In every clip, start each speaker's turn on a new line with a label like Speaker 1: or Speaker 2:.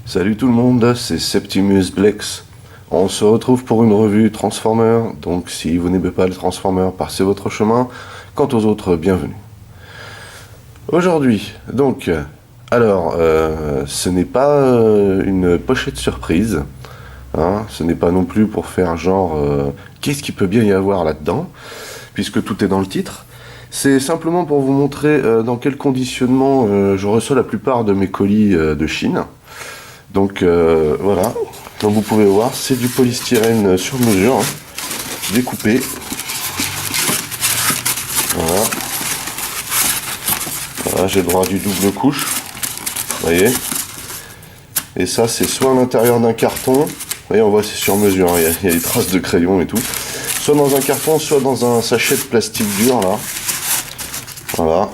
Speaker 1: Salut tout le monde, c'est Septimus Blex. On se retrouve pour une revue Transformers, donc si vous n'aimez pas les Transformers, passez votre chemin. Quant aux autres, bienvenue. Aujourd'hui, donc, ce n'est pas une pochette surprise, hein, ce n'est pas non plus pour faire genre qu'est-ce qu'il peut bien y avoir là-dedans, puisque tout est dans le titre. C'est simplement pour vous montrer dans quel conditionnement je reçois la plupart de mes colis de Chine. Donc voilà, comme vous pouvez voir, c'est du polystyrène sur mesure, hein, découpé. Voilà. Voilà, j'ai le droit à du double couche, vous voyez. Et ça, c'est soit à l'intérieur d'un carton, vous voyez, on voit c'est sur mesure, hein, il y a des traces de crayon et tout. Soit dans un carton, soit dans un sachet de plastique dur, là. Voilà.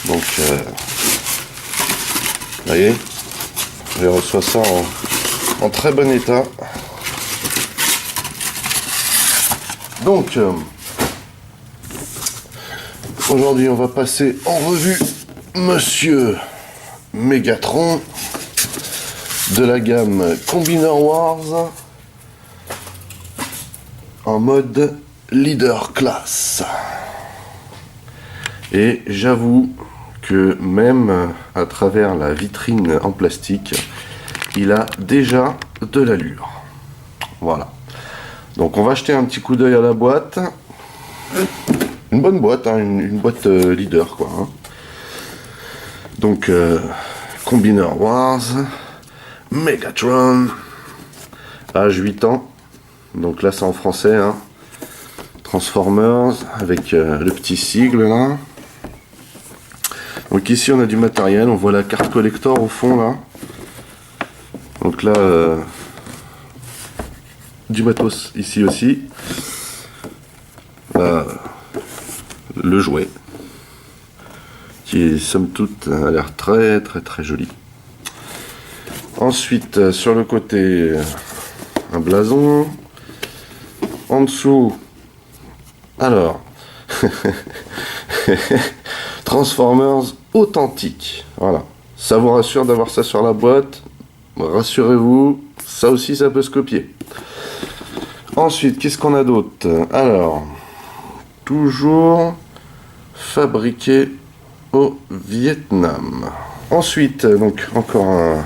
Speaker 1: Donc, vous voyez, je reçois ça en très bon état. Donc, aujourd'hui, on va passer en revue Monsieur Megatron de la gamme Combiner Wars en mode Leader Class. Et j'avoue que même à travers la vitrine en plastique, il a déjà de l'allure. Voilà. Donc on va jeter un petit coup d'œil à la boîte. Une bonne boîte, hein, une boîte leader quoi. Hein. Donc Combiner Wars, Megatron, âge 8 ans. Donc là c'est en français, hein. Transformers avec le petit sigle là. Donc ici on a du matériel, on voit la carte collector au fond là. Donc là du matos ici aussi. Là, le jouet qui somme toute a l'air très joli. Ensuite sur le côté un blason. En dessous alors Transformers authentique. Voilà. Ça vous rassure d'avoir ça sur la boîte. Rassurez-vous, ça aussi ça peut se copier. Ensuite, qu'est-ce qu'on a d'autre? Alors, toujours fabriqué au Vietnam. Ensuite, donc encore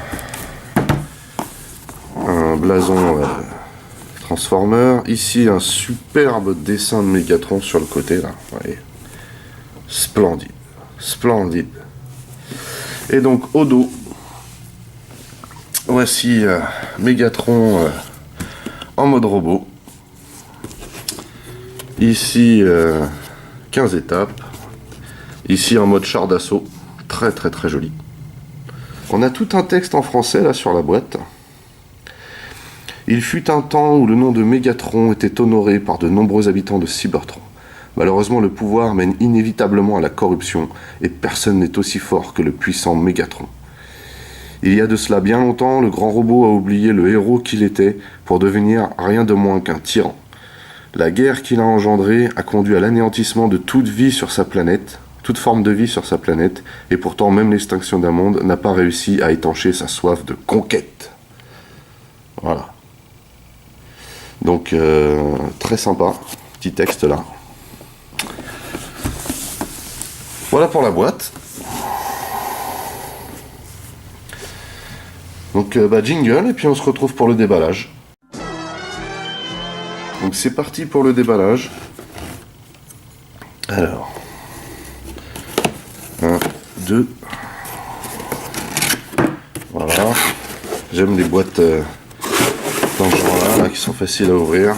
Speaker 1: un blason Transformer. Ici, un superbe dessin de Megatron sur le côté là. Vous voyez. Splendide. Splendide. Et donc au dos, voici Megatron en mode robot. Ici 15 étapes. Ici en mode char d'assaut. Très joli. On a tout un texte en français là sur la boîte. Il fut un temps où le nom de Megatron était honoré par de nombreux habitants de Cybertron. Malheureusement, le pouvoir mène inévitablement à la corruption, et personne n'est aussi fort que le puissant Megatron. Il y a de cela bien longtemps, le grand robot a oublié le héros qu'il était pour devenir rien de moins qu'un tyran. La guerre qu'il a engendrée a conduit à l'anéantissement de toute vie sur sa planète, toute forme de vie sur sa planète, et pourtant même l'extinction d'un monde n'a pas réussi à étancher sa soif de conquête. Voilà. Donc, très sympa, petit texte là. Voilà pour la boîte. Donc jingle et puis on se retrouve pour le déballage. Donc c'est parti pour le déballage. Alors 1, 2. Voilà. J'aime les boîtes dans ce genre là qui sont faciles à ouvrir.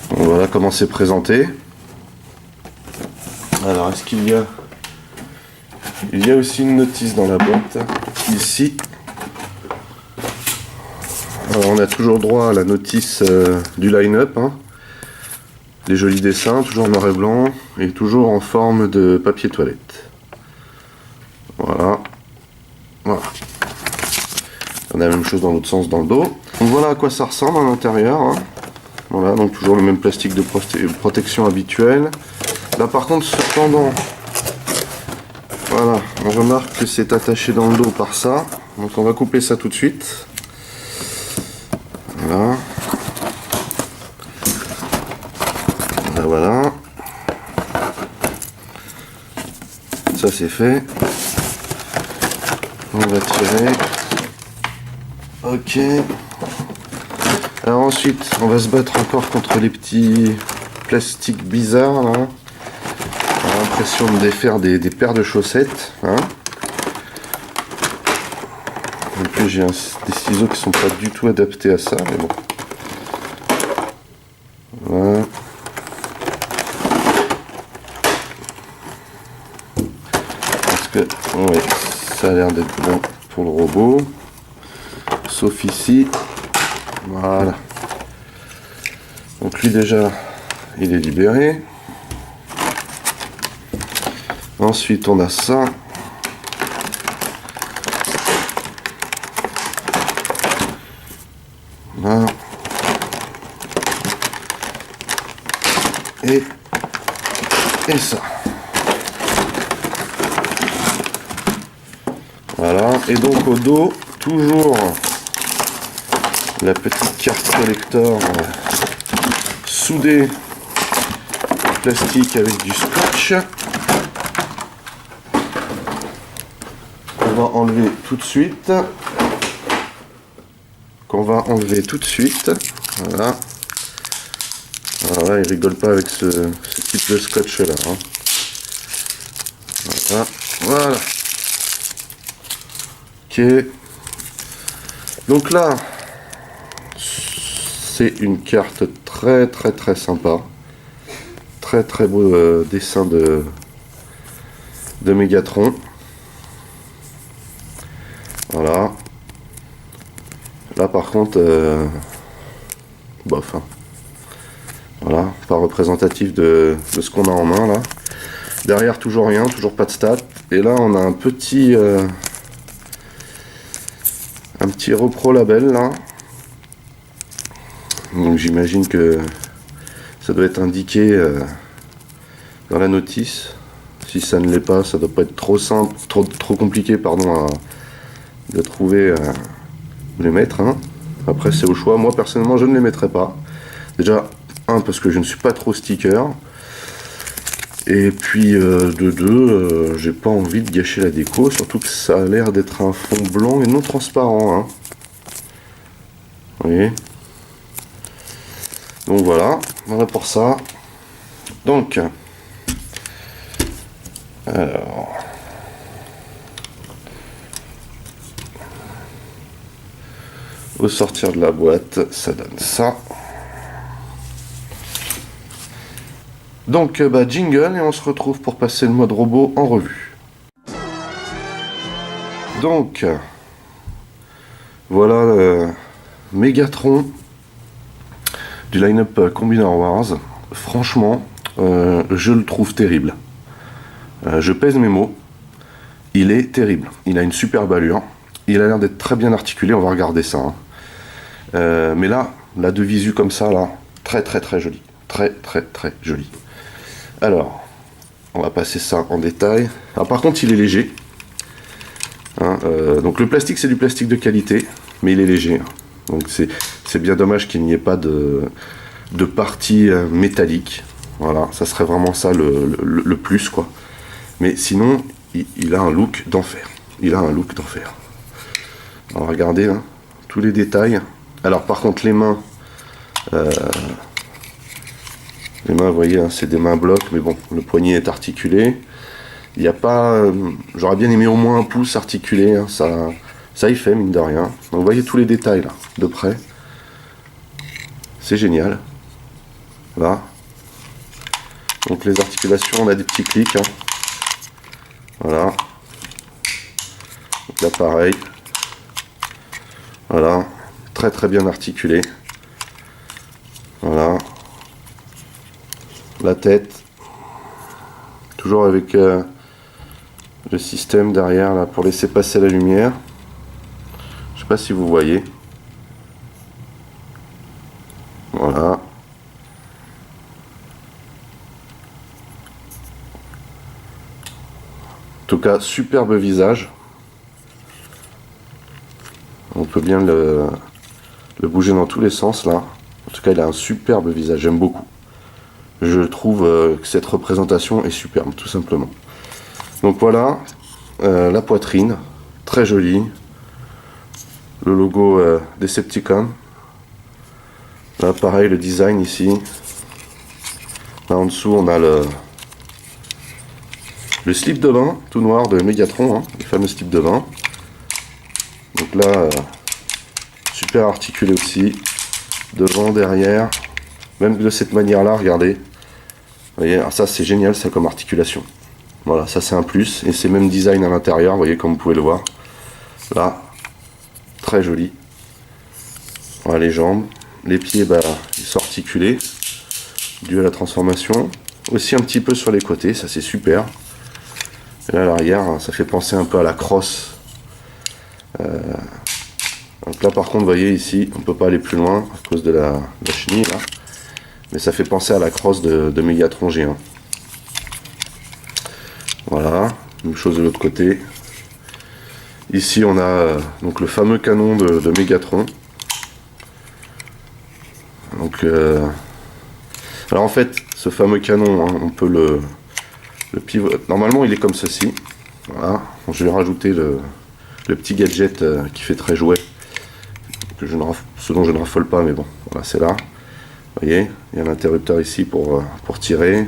Speaker 1: Donc, voilà comment c'est présenté. Alors, est-ce qu'il y a... Il y a aussi une notice dans la boîte, ici. Alors, on a toujours droit à la notice du line-up. Hein. Les jolis dessins, toujours noir et blanc, et toujours en forme de papier toilette. Voilà. Voilà. On a la même chose dans l'autre sens dans le dos. Donc voilà à quoi ça ressemble à l'intérieur. Hein. Voilà, donc toujours le même plastique de protection habituel. Là par contre, cependant, Voilà, on remarque que c'est attaché dans le dos par ça. Donc on va couper ça tout de suite. Voilà. Voilà. Ça c'est fait. On va tirer. Ok. Alors ensuite, on va se battre encore contre les petits plastiques bizarres là. On a l'impression de défaire des paires de chaussettes. Hein. En plus, j'ai des ciseaux qui sont pas du tout adaptés à ça, mais bon. Voilà. Parce que ouais, ça a l'air d'être bon pour le robot. Sauf ici. Voilà. Donc lui déjà, il est libéré. Ensuite, on a ça. Voilà. Et ça. Voilà. Et donc au dos, toujours la petite carte collector soudée en plastique avec du scotch. On va enlever tout de suite. Voilà. Alors là, il rigole pas avec ce type de scotch là. Hein. Voilà. Ok. Donc là, c'est une carte très sympa. Très beau dessin de Megatron. Voilà. Là par contre, bof. Hein. Voilà, pas représentatif de ce qu'on a en main là. Derrière toujours rien, toujours pas de stats. Et là on a un petit repro label là. Donc j'imagine que ça doit être indiqué dans la notice. Si ça ne l'est pas, ça doit pas être trop simple, trop compliqué pardon de trouver où les mettre. Hein. Après c'est au choix. Moi personnellement je ne les mettrai pas. Déjà parce que je ne suis pas trop sticker. Et puis de deux, j'ai pas envie de gâcher la déco, surtout que ça a l'air d'être un fond blanc et non transparent. Hein. Vous voyez. Donc voilà pour ça. Donc, alors, au sortir de la boîte, ça donne ça. Donc, jingle et on se retrouve pour passer le mode robot en revue. Donc, voilà Megatron du line-up Combiner Wars. Franchement, je le trouve terrible. Je pèse mes mots. Il est terrible. Il a une superbe allure. Il a l'air d'être très bien articulé. On va regarder ça. Hein. Mais là, de visu comme ça, là, très joli. Très joli. Alors, on va passer ça en détail. Alors, par contre, il est léger. Hein, donc le plastique, c'est du plastique de qualité, mais il est léger. Donc c'est bien dommage qu'il n'y ait pas de partie métallique. Voilà, ça serait vraiment ça le plus, quoi. Mais sinon, il a un look d'enfer. On va regarder hein, tous les détails. Alors par contre, les mains, vous voyez, hein, c'est des mains blocs, mais bon, le poignet est articulé. Il n'y a pas... j'aurais bien aimé au moins un pouce articulé, hein, ça y fait, mine de rien. Donc vous voyez tous les détails, là, de près. C'est génial. Là. Donc les articulations, on a des petits clics. Hein. Voilà. Donc là, pareil. Voilà. Très bien articulé. Voilà. La tête. Toujours avec... le système derrière là pour laisser passer la lumière. Je sais pas si vous voyez. Voilà. En tout cas, superbe visage. On peut bien le bouger dans tous les sens là. En tout cas, il a un superbe visage, j'aime beaucoup. Je trouve que cette représentation est superbe, tout simplement. Donc voilà, la poitrine, très jolie. Le logo Decepticon. Là, pareil, le design ici. Là en dessous, on a le slip de bain, tout noir de Megatron, hein, le fameux slip de bain. Donc là, super articulé aussi, devant, derrière, même de cette manière-là, regardez. Vous voyez, alors ça c'est génial, ça comme articulation. Voilà, ça c'est un plus, et c'est même design à l'intérieur, vous voyez comme vous pouvez le voir. Là, très joli. Voilà les jambes, les pieds, bah, ils sont articulés, dû à la transformation. Aussi un petit peu sur les côtés, ça c'est super. Et là à l'arrière, ça fait penser un peu à la crosse. Donc là par contre, vous voyez ici, on ne peut pas aller plus loin à cause de la chenille là. Mais ça fait penser à la crosse de Megatron G1. Voilà, même chose de l'autre côté. Ici on a donc le fameux canon de Megatron. Donc, alors en fait, ce fameux canon, hein, on peut le pivoter. Normalement il est comme ceci. Voilà, donc, je vais rajouter le petit gadget qui fait très jouet. Ce dont je ne raffole pas, mais bon, voilà, c'est là. Vous voyez, il y a l'interrupteur ici pour tirer.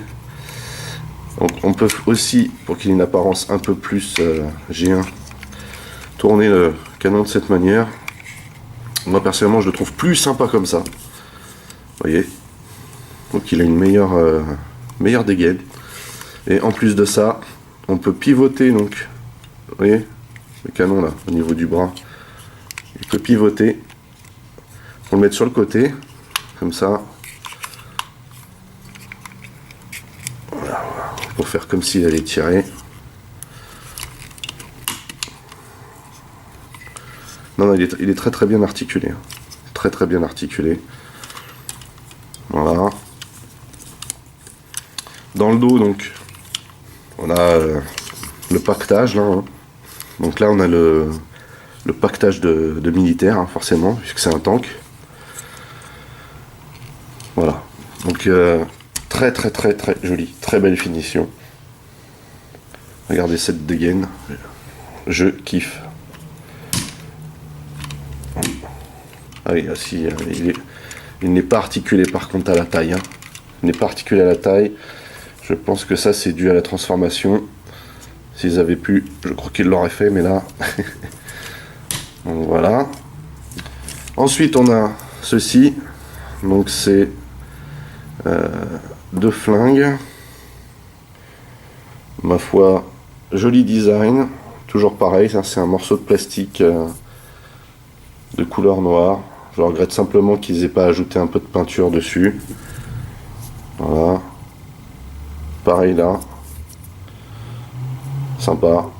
Speaker 1: Donc on peut aussi, pour qu'il ait une apparence un peu plus G1, tourner le canon de cette manière. Moi personnellement je le trouve plus sympa comme ça. Vous voyez, donc il a une meilleure dégaine. Et en plus de ça, on peut pivoter, donc vous voyez le canon là au niveau du bras, il peut pivoter pour le mettre sur le côté comme ça. Voilà, pour faire comme s'il allait tirer. Non, il est très très bien articulé, très très bien articulé. Voilà. Dans le dos, donc on a le pactage là, hein. Donc là on a le pactage de militaire, hein, forcément, puisque c'est un tank. Voilà. Donc très très très très joli, très belle finition. Regardez cette dégaine, je kiffe. Ah oui, si, il n'est pas articulé par contre à la taille, hein. Il n'est pas articulé à la taille. Je pense que ça c'est dû à la transformation. S'ils avaient pu, je crois qu'ils l'auraient fait, mais là... Donc voilà. Ensuite on a ceci. Donc c'est deux flingues. Ma foi, joli design. Toujours pareil, c'est un morceau de plastique de couleur noire. Je regrette simplement qu'ils aient pas ajouté un peu de peinture dessus. Voilà. Pareil là. Sympa.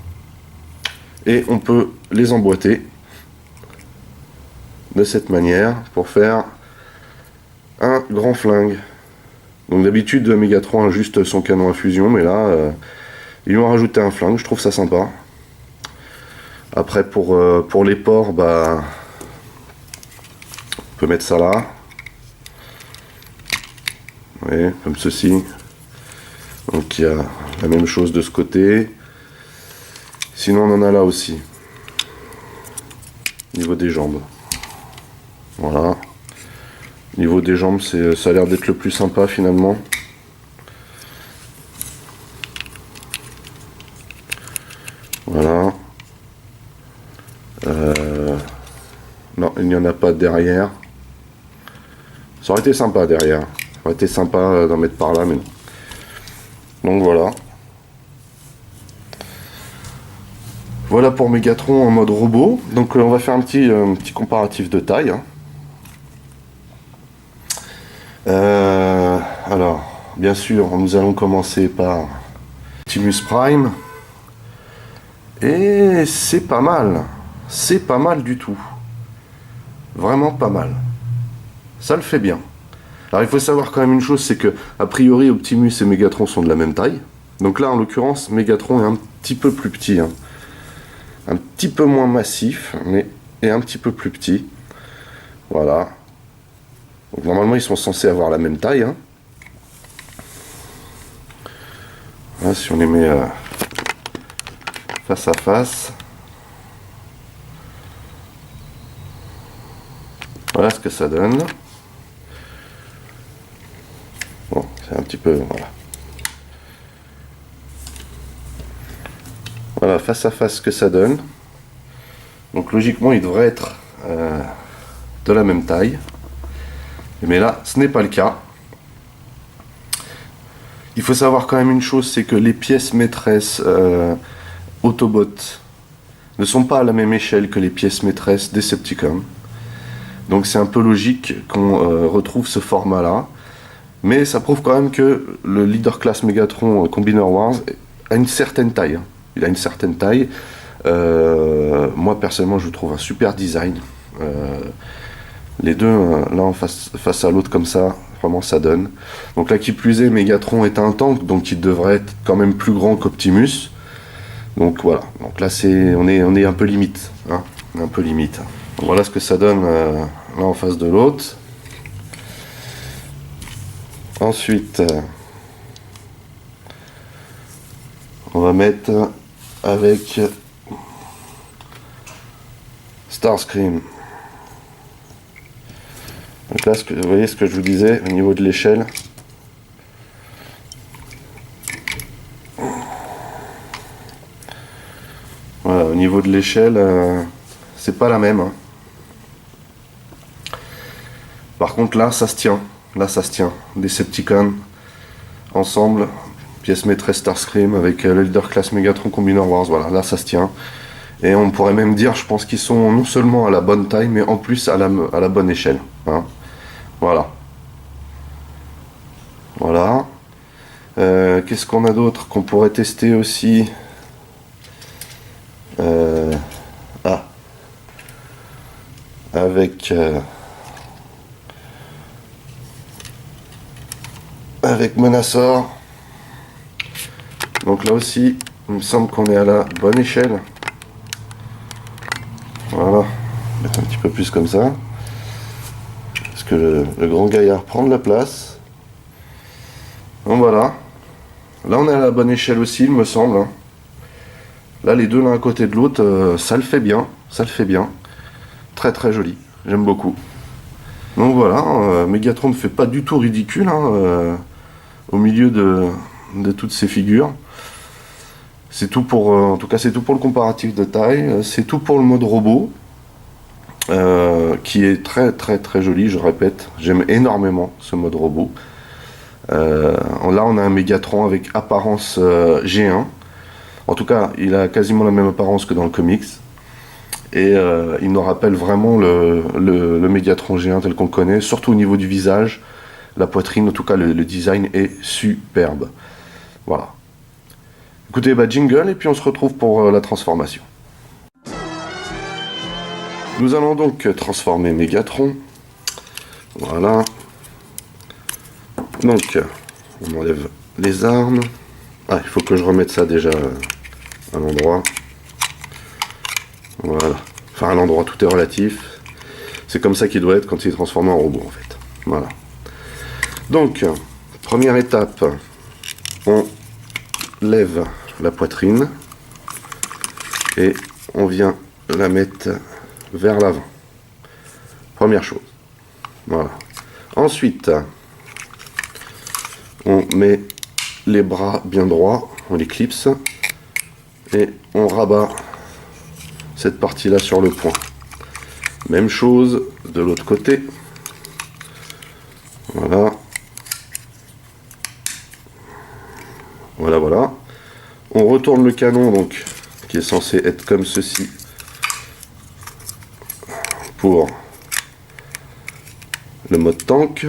Speaker 1: Et on peut les emboîter de cette manière pour faire un grand flingue. Donc d'habitude Megatron a juste son canon à fusion, mais là ils lui ont rajouté un flingue, je trouve ça sympa. Après pour les ports, bah on peut mettre ça là. Oui, comme ceci. Donc il y a la même chose de ce côté. Sinon on en a là aussi. Au niveau des jambes. Voilà. Au niveau des jambes, ça a l'air d'être le plus sympa finalement. Voilà. Non, il n'y en a pas derrière. Ça aurait été sympa derrière. Ça aurait été sympa d'en mettre par là, mais non. Donc voilà. Voilà pour Megatron en mode robot. Donc on va faire un petit comparatif de taille, hein. Alors, bien sûr, nous allons commencer par Optimus Prime. Et c'est pas mal. C'est pas mal du tout. Vraiment pas mal. Ça le fait bien. Alors il faut savoir quand même une chose, c'est que a priori Optimus et Megatron sont de la même taille. Donc là en l'occurrence Megatron est un petit peu plus petit, hein. Un petit peu moins massif, mais et un petit peu plus petit. Voilà. Donc, normalement, ils sont censés avoir la même taille, hein. Là, si on les met face à face, voilà ce que ça donne. Bon, c'est un petit peu, voilà. Voilà, face à face ce que ça donne. Donc logiquement, il devrait être de la même taille. Mais là, ce n'est pas le cas. Il faut savoir quand même une chose, c'est que les pièces maîtresses Autobot ne sont pas à la même échelle que les pièces maîtresses Decepticon. Donc c'est un peu logique qu'on retrouve ce format-là. Mais ça prouve quand même que le Leader Class Megatron Combiner Wars a une certaine taille. Il a une certaine taille. Moi personnellement, je trouve un super design. Les deux l'un en face à l'autre comme ça, vraiment ça donne. Donc là qui plus est, Megatron est un tank, donc il devrait être quand même plus grand qu'Optimus. Donc voilà, donc là on est un peu limite, hein, on est un peu limite. Donc, voilà ce que ça donne l'un en face de l'autre. Ensuite, on va mettre avec Starscream. Donc là, vous voyez ce que je vous disais au niveau de l'échelle. Voilà, au niveau de l'échelle, c'est pas la même, hein. Par contre là, ça se tient. Là, ça se tient. Decepticon ensemble, pièce maîtresse Starscream avec le Leader Class Megatron Combiner Wars. Voilà, là, ça se tient. Et on pourrait même dire, je pense qu'ils sont non seulement à la bonne taille, mais en plus à la bonne échelle, hein. Voilà. Voilà. Qu'est-ce qu'on a d'autre qu'on pourrait tester aussi? Avec Menasor. Donc là aussi, il me semble qu'on est à la bonne échelle. Voilà. Mettre un petit peu plus comme ça. Parce que le grand gaillard prend de la place. Donc voilà. Là on est à la bonne échelle aussi, il me semble, hein. Là les deux l'un à côté de l'autre, ça le fait bien. Ça le fait bien. Très très joli. J'aime beaucoup. Donc voilà, Megatron ne fait pas du tout ridicule, hein, au milieu de toutes ces figures. C'est tout pour, en tout cas c'est tout pour le comparatif de taille. C'est tout pour le mode robot. Qui est très très très joli, je répète, j'aime énormément ce mode robot. Là on a un Megatron avec apparence G1, en tout cas il a quasiment la même apparence que dans le comics, et il nous rappelle vraiment le Megatron G1 tel qu'on connaît, surtout au niveau du visage, la poitrine, en tout cas le design est superbe. Voilà. Écoutez, bah jingle, et puis on se retrouve pour la transformation. Nous allons donc transformer Megatron. Voilà. Donc, on enlève les armes. Ah, il faut que je remette ça déjà à l'endroit. Voilà. Enfin, à l'endroit, tout est relatif. C'est comme ça qu'il doit être quand il est transformé en robot, en fait. Voilà. Donc, première étape, on lève la poitrine et on vient la mettre vers l'avant. Première chose. Voilà. Ensuite, on met les bras bien droits, on les clipse et on rabat cette partie-là sur le point. Même chose de l'autre côté. Voilà. Voilà, voilà. On retourne le canon, donc, qui est censé être comme ceci, pour le mode tank.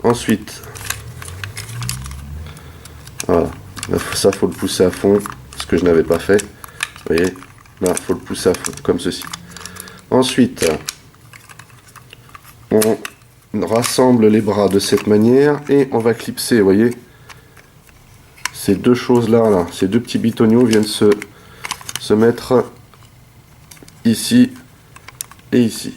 Speaker 1: Ensuite, voilà, là, ça faut le pousser à fond, ce que je n'avais pas fait. Vous voyez, là faut le pousser à fond, comme ceci. Ensuite, on rassemble les bras de cette manière et on va clipser, vous voyez, ces deux choses là, ces deux petits bitoniaux viennent se mettre ici et ici.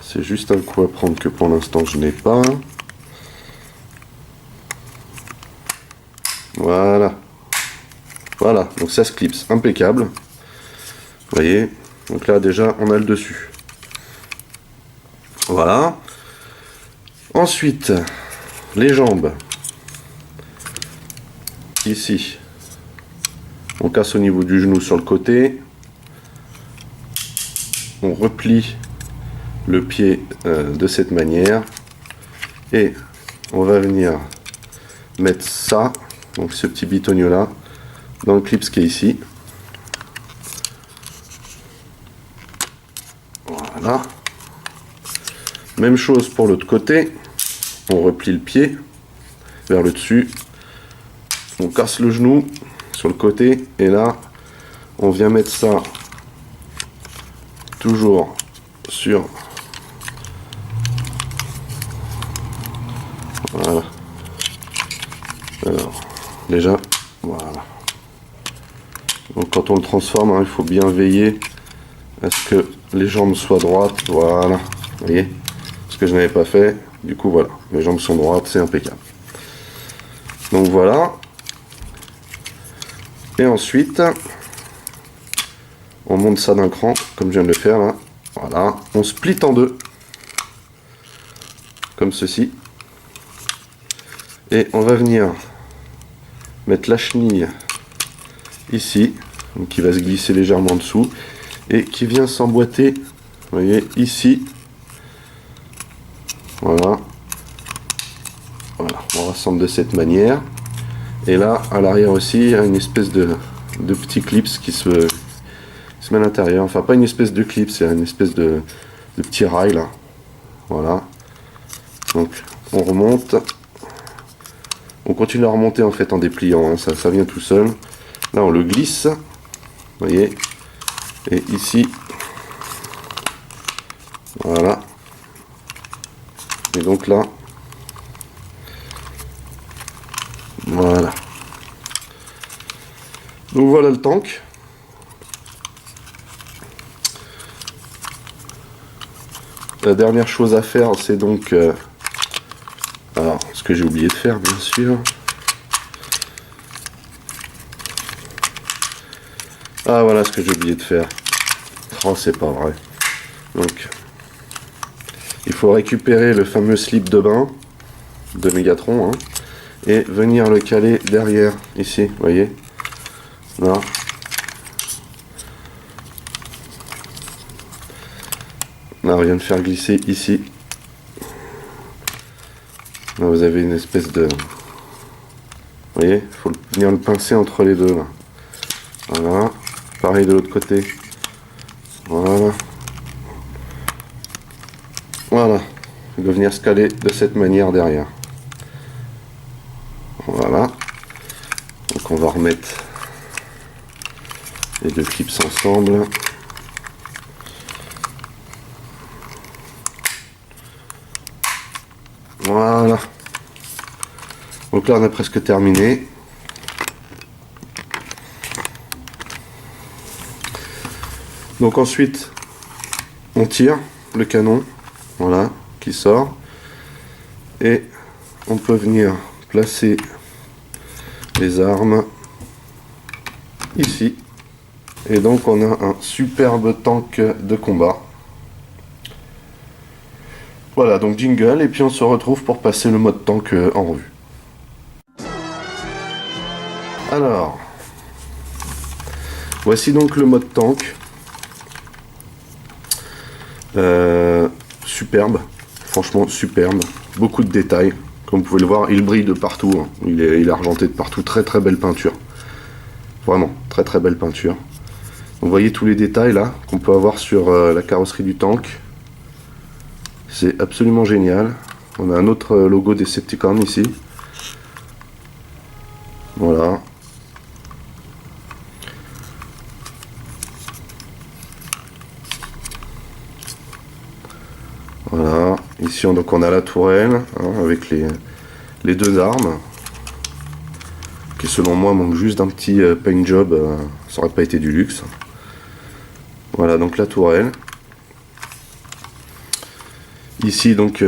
Speaker 1: C'est juste un coup à prendre que pour l'instant je n'ai pas. Voilà. Voilà, donc ça se clipse, impeccable. Vous voyez, donc là déjà on a le dessus. Voilà. Ensuite, les jambes. Ici, on casse au niveau du genou sur le côté. On replie le pied de cette manière. Et on va venir mettre ça, donc ce petit bitonio là, dans le clip qui est ici. Voilà. Même chose pour l'autre côté. On replie le pied vers le dessus. On casse le genou sur le côté. Et là, on vient mettre ça toujours sur... Voilà. Alors, déjà, voilà. Donc quand on le transforme, hein, il faut bien veiller à ce que les jambes soient droites. Voilà. Vous voyez? Ce que je n'avais pas fait. Du coup, voilà. Les jambes sont droites, c'est impeccable. Donc voilà. Et ensuite, on monte ça d'un cran, comme je viens de le faire là. Voilà. On split en deux. Comme ceci. Et on va venir mettre la chenille ici, donc qui va se glisser légèrement en dessous, et qui vient s'emboîter, vous voyez, ici. Voilà. Voilà, on rassemble de cette manière. Et là, à l'arrière aussi, il y a une espèce de petit clip qui se met à l'intérieur. Enfin, pas une espèce de clip, c'est une espèce de petit rail là. Voilà. Donc, on remonte. On continue à remonter en fait en dépliant, hein. Ça vient tout seul. Là on le glisse, vous voyez, et ici, voilà. Et donc là, voilà. Donc voilà le tank. La dernière chose à faire, c'est donc... alors, ce que j'ai oublié de faire, bien sûr. Ah, voilà ce que j'ai oublié de faire. Oh, c'est pas vrai. Donc, il faut récupérer le fameux slip de bain de Megatron, hein, et venir le caler derrière, ici, vous voyez. Là. Là, on vient de faire glisser ici. Là, vous avez une espèce de... Vous voyez, il faut venir le pincer entre les deux, là. Voilà. Pareil de l'autre côté. Voilà. Voilà. Il doit venir se caler de cette manière derrière. Voilà. Donc on va remettre les deux clips ensemble. Voilà. Donc là on a presque terminé. Donc ensuite on tire le canon, voilà, qui sort, et on peut venir placer les armes ici, et donc on a un superbe tank de combat. Voilà, donc jingle, et puis on se retrouve pour passer le mode tank en revue. Alors, voici donc le mode tank. Superbe, franchement superbe, beaucoup de détails, comme vous pouvez le voir, il brille de partout, hein. Il est argenté de partout, très très belle peinture, vraiment très très belle peinture. Vous voyez tous les détails là qu'on peut avoir sur la carrosserie du tank, c'est absolument génial. On a un autre logo Decepticon ici, voilà. Ici donc on a la tourelle hein, avec les deux armes qui selon moi manque juste d'un petit paint job, ça aurait pas été du luxe. Voilà donc la tourelle. Ici donc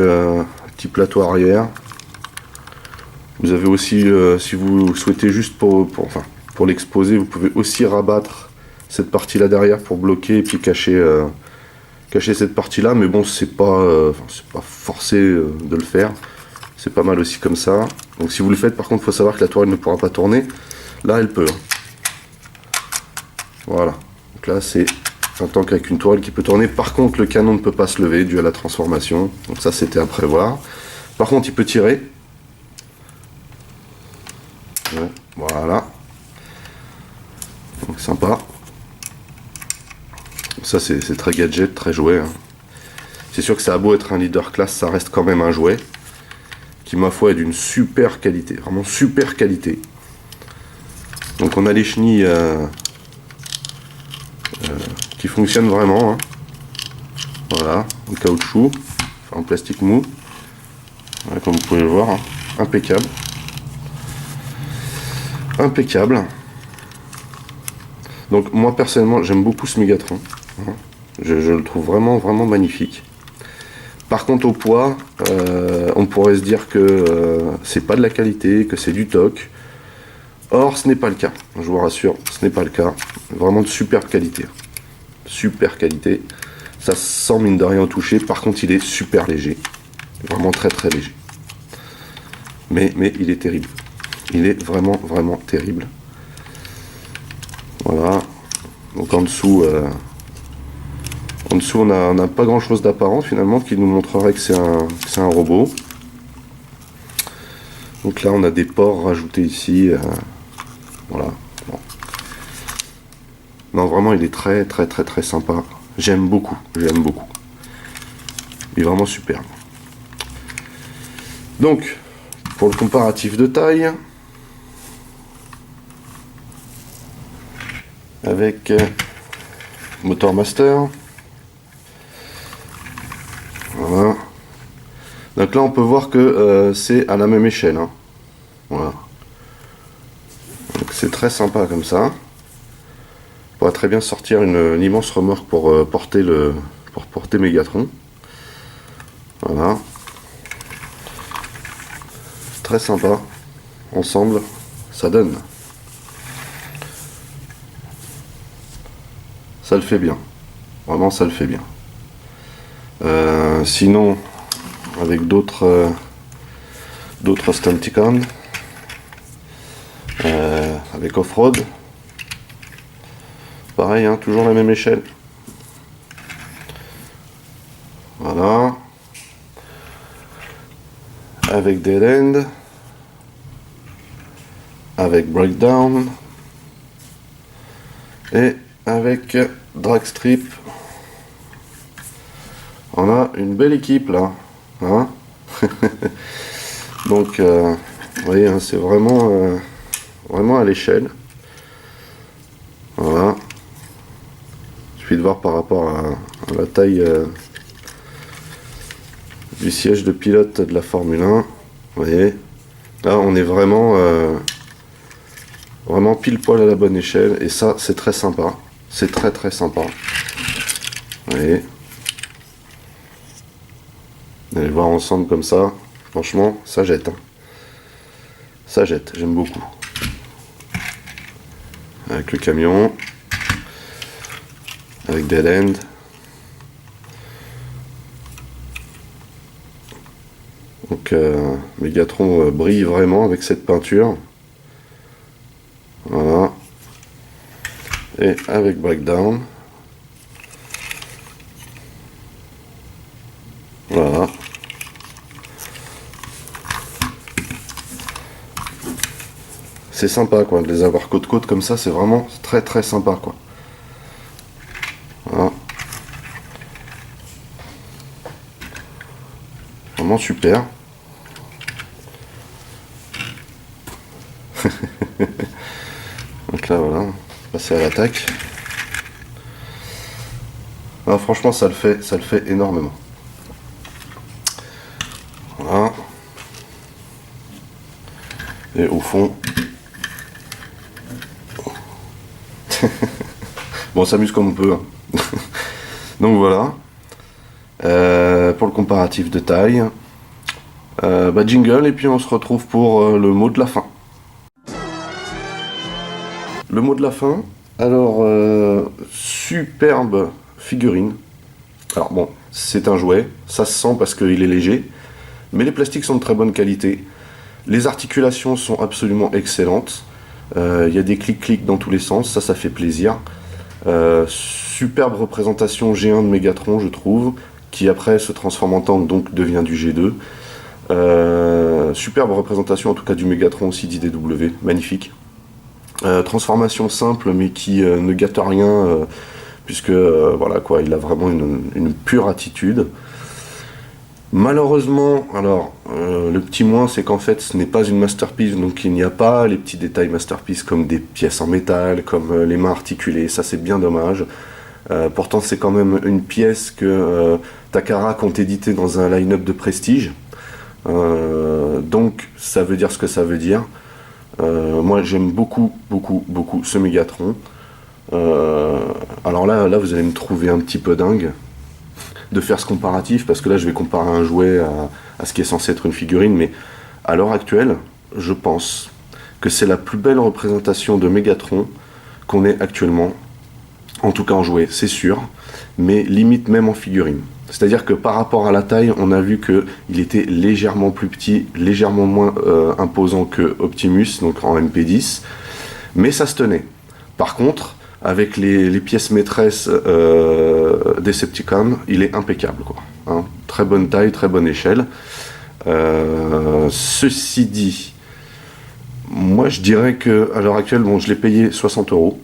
Speaker 1: petit plateau arrière. Vous avez aussi, si vous souhaitez juste pour l'exposer, vous pouvez aussi rabattre cette partie là derrière pour bloquer et puis cacher cette partie là, mais bon c'est pas forcé de le faire. C'est pas mal aussi comme ça. Donc si vous le faites, par contre, il faut savoir que la tourelle ne pourra pas tourner. Là, elle peut. Voilà. Donc là, c'est un tank avec une tourelle qui peut tourner. Par contre, le canon ne peut pas se lever dû à la transformation. Donc ça, c'était à prévoir. Par contre, il peut tirer. Ouais, voilà. Donc sympa. Ça, c'est très gadget, très jouet. Hein. C'est sûr que ça a beau être un leader class, ça reste quand même un jouet. Qui ma foi est d'une super qualité, vraiment super qualité. Donc on a les chenilles qui fonctionnent vraiment. Hein. Voilà, en caoutchouc, enfin, en plastique mou. Voilà, comme vous pouvez le voir, hein. Impeccable. Impeccable. Donc moi personnellement j'aime beaucoup ce Mégatron. Hein. Je le trouve vraiment magnifique. Par contre au poids, on pourrait se dire que c'est pas de la qualité, que c'est du toc. Or ce n'est pas le cas, je vous rassure, ce n'est pas le cas. Vraiment de superbe qualité. Super qualité. Ça sent mine de rien au toucher, par contre il est super léger. Vraiment très léger. Mais il est terrible. Il est vraiment terrible. Voilà. Donc en dessous... on n'a pas grand chose d'apparent finalement qui nous montrerait que c'est un robot. Donc là on a des ports rajoutés ici. Voilà. Bon. Non vraiment il est très sympa. J'aime beaucoup. Il est vraiment superbe. Donc pour le comparatif de taille. Avec Motor Master. Voilà. Donc là on peut voir que c'est à la même échelle. Hein. Voilà. Donc c'est très sympa comme ça. On pourrait très bien sortir une immense remorque pour porter Mégatron. Voilà. Très sympa. Ensemble, ça donne. Ça le fait bien. Vraiment ça le fait bien. Sinon, avec d'autres Stunticon, avec Off-Road, pareil, hein, toujours la même échelle. Voilà. Avec Dead End, avec Breakdown, et avec Dragstrip. On a une belle équipe là, hein. Donc vous voyez hein, c'est vraiment à l'échelle. Voilà, il suffit de voir par rapport à la taille du siège de pilote de la Formule 1. Vous voyez là on est vraiment pile poil à la bonne échelle et ça c'est très sympa, c'est très sympa. Vous voyez, allez voir ensemble comme ça, franchement ça jette, hein. Ça jette, j'aime beaucoup. Avec le camion, avec Dead End. Donc Mégatron brille vraiment avec cette peinture. Voilà. Et avec Breakdown. Voilà. C'est sympa quoi, de les avoir côte côte comme ça, c'est vraiment très sympa quoi. Voilà. Vraiment super. Donc là voilà, passer à l'attaque. Alors franchement ça le fait énormément. Et au fond... bon, on s'amuse comme on peut. Hein. Donc voilà. Pour le comparatif de taille. Jingle, et puis on se retrouve pour le mot de la fin. Le mot de la fin. Alors, superbe figurine. Alors bon, c'est un jouet, ça se sent parce qu'il est léger, mais les plastiques sont de très bonne qualité. Les articulations sont absolument excellentes. Il y a des clics-clics dans tous les sens, ça fait plaisir. Superbe représentation G1 de Megatron, je trouve, qui après se transforme en tank, donc devient du G2. Superbe représentation en tout cas du Megatron aussi d'IDW, magnifique. Transformation simple mais qui ne gâte rien, puisque voilà quoi, il a vraiment une pure attitude. Malheureusement, alors le petit moins, c'est qu'en fait ce n'est pas une masterpiece, donc il n'y a pas les petits détails masterpiece comme des pièces en métal, comme les mains articulées, ça c'est bien dommage. Pourtant c'est quand même une pièce que Takara compte éditer dans un line-up de prestige, donc ça veut dire ce que ça veut dire. Moi j'aime beaucoup ce Megatron. Alors là vous allez me trouver un petit peu dingue de faire ce comparatif, parce que là je vais comparer un jouet à ce qui est censé être une figurine, mais à l'heure actuelle je pense que c'est la plus belle représentation de Megatron qu'on ait actuellement, en tout cas en jouet c'est sûr, mais limite même en figurine. C'est-à-dire que par rapport à la taille, on a vu qu'il était légèrement plus petit, légèrement moins imposant que Optimus, donc en MP10, mais ça se tenait. Par contre, avec les pièces maîtresses Decepticon, il est impeccable, quoi. Hein, très bonne taille, très bonne échelle. Ceci dit, moi je dirais qu'à l'heure actuelle, bon, je l'ai payé 60 €.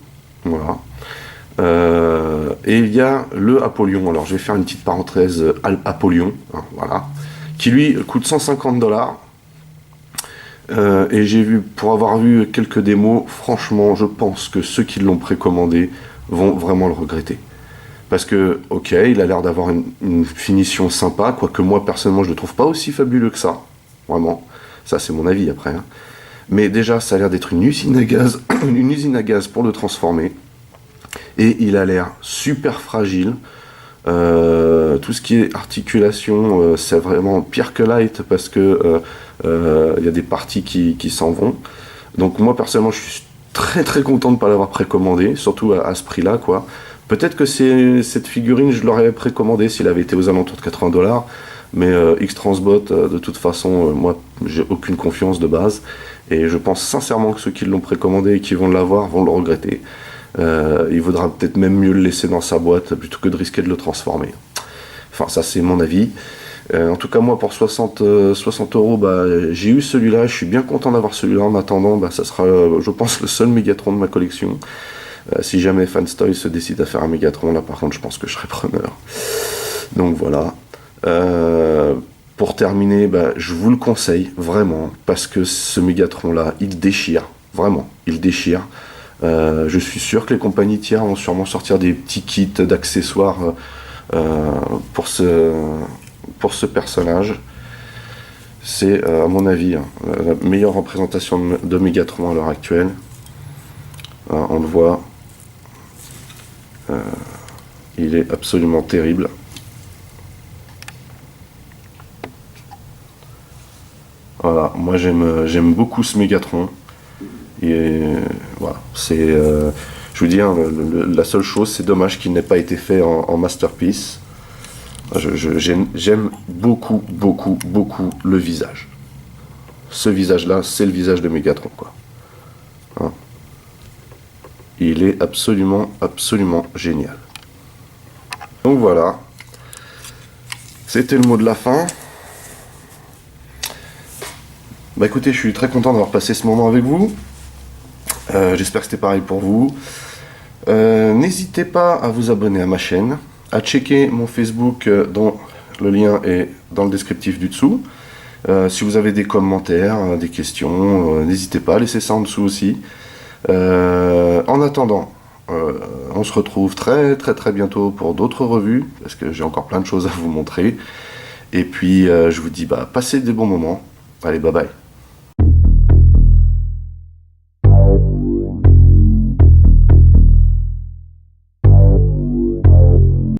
Speaker 1: Voilà. Et il y a le Apollyon, alors je vais faire une petite parenthèse, Apollyon, hein, voilà, qui lui coûte 150 $. Et j'ai vu, pour avoir vu quelques démos, franchement je pense que ceux qui l'ont précommandé vont vraiment le regretter. Parce que, ok, il a l'air d'avoir une finition sympa, quoique moi personnellement je le trouve pas aussi fabuleux que ça, vraiment, ça c'est mon avis après. Hein. Mais déjà ça a l'air d'être une usine à gaz, une usine à gaz pour le transformer. Et il a l'air super fragile. Tout ce qui est articulation, c'est vraiment pire que light, parce que y a des parties qui s'en vont. Donc moi personnellement je suis très content de ne pas l'avoir précommandé, surtout à ce prix là quoi. Peut-être que cette figurine je l'aurais précommandé s'il avait été aux alentours de 80 $, mais X-Transbot de toute façon moi j'ai aucune confiance de base, et je pense sincèrement que ceux qui l'ont précommandé et qui vont l'avoir vont le regretter. Il vaudra peut-être même mieux le laisser dans sa boîte plutôt que de risquer de le transformer. Enfin, ça c'est mon avis. En tout cas, moi pour 60 €, j'ai eu celui-là. Je suis bien content d'avoir celui-là. En attendant, ça sera, je pense, le seul Megatron de ma collection. Si jamais Fanstoy se décide à faire un Megatron, là par contre, je pense que je serai preneur. Donc voilà. Pour terminer, je vous le conseille vraiment, parce que ce Megatron-là, il déchire. Vraiment, il déchire. Je suis sûr que les compagnies tiers vont sûrement sortir des petits kits d'accessoires pour ce personnage. C'est à mon avis la meilleure représentation de Megatron à l'heure actuelle. On le voit, il est absolument terrible. Voilà, moi j'aime beaucoup ce Megatron. Et voilà, c'est, je vous dis, hein, la seule chose, c'est dommage qu'il n'ait pas été fait en masterpiece. J'aime beaucoup le visage. Ce visage-là, c'est le visage de Megatron, quoi. Hein. Il est absolument génial. Donc voilà, c'était le mot de la fin. Écoutez, je suis très content d'avoir passé ce moment avec vous. J'espère que c'était pareil pour vous. N'hésitez pas à vous abonner à ma chaîne, à checker mon Facebook dont le lien est dans le descriptif du dessous. Si vous avez des commentaires, des questions, n'hésitez pas à laisser ça en dessous aussi. En attendant, on se retrouve très bientôt pour d'autres revues, parce que j'ai encore plein de choses à vous montrer. Et puis je vous dis passez des bons moments. Allez, bye bye.